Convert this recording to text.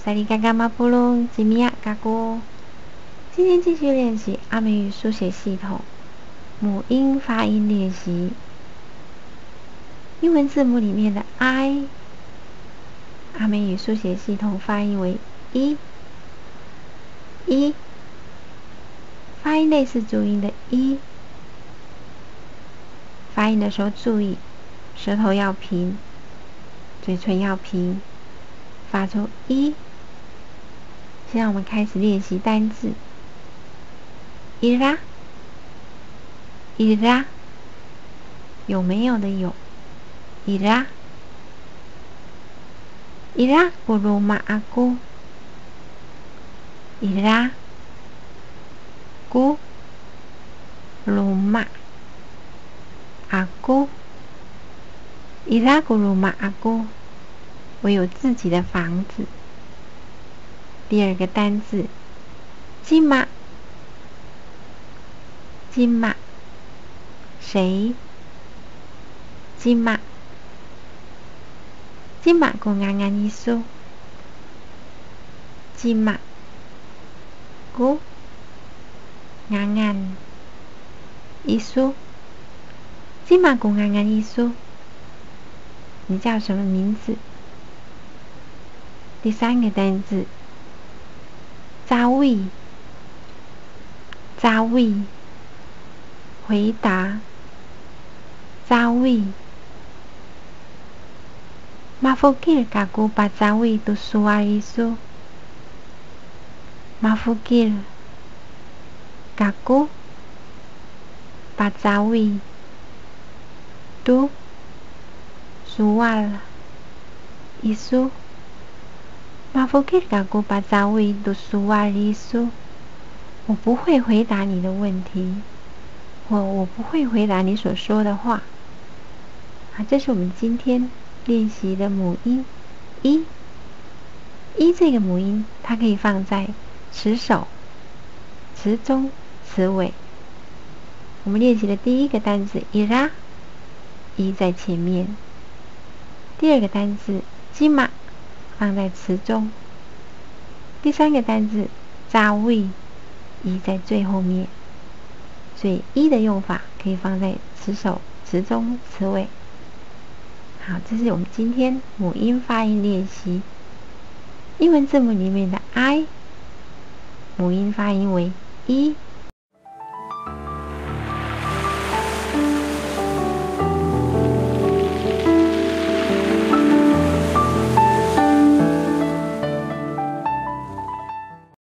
萨利嘎嘎马布隆吉米亚嘎咕。今天继续练习阿美语书写系统母音发音练习。英文字母里面的 I， 阿美语书写系统发音为一，发音类似注音的一。发音的时候注意，舌头要平，嘴唇要平，发出一。现在我们开始练习单字。伊拉，有没有的有。伊拉古鲁玛阿古，伊拉古鲁玛阿古，伊拉古鲁玛阿古，我有自己的房子。第二个单字，金马，谁？金马古安安意思，金马古安安意思，金马古安安意思。你叫什么名字？第三个单字，扎位，回答，扎位。Mafukir kaku pacawi tu suarisu. Mafukir kaku pacawi tu sual isu. Mafukir kaku pacawi tu suarisu. 我不会回答你的问题，我不会回答你所说的话。这是我们今天练习的母音一这个母音，它可以放在词首、词中、词尾。我们练习的第一个单字伊拉，一在前面。第二个单字基玛放在词中。第三个单字扎位，一在最后面。所以一的用法可以放在词首、词中、词尾。好，这是我们今天母音发音练习。英文字母里面的 I， 母音发音为一。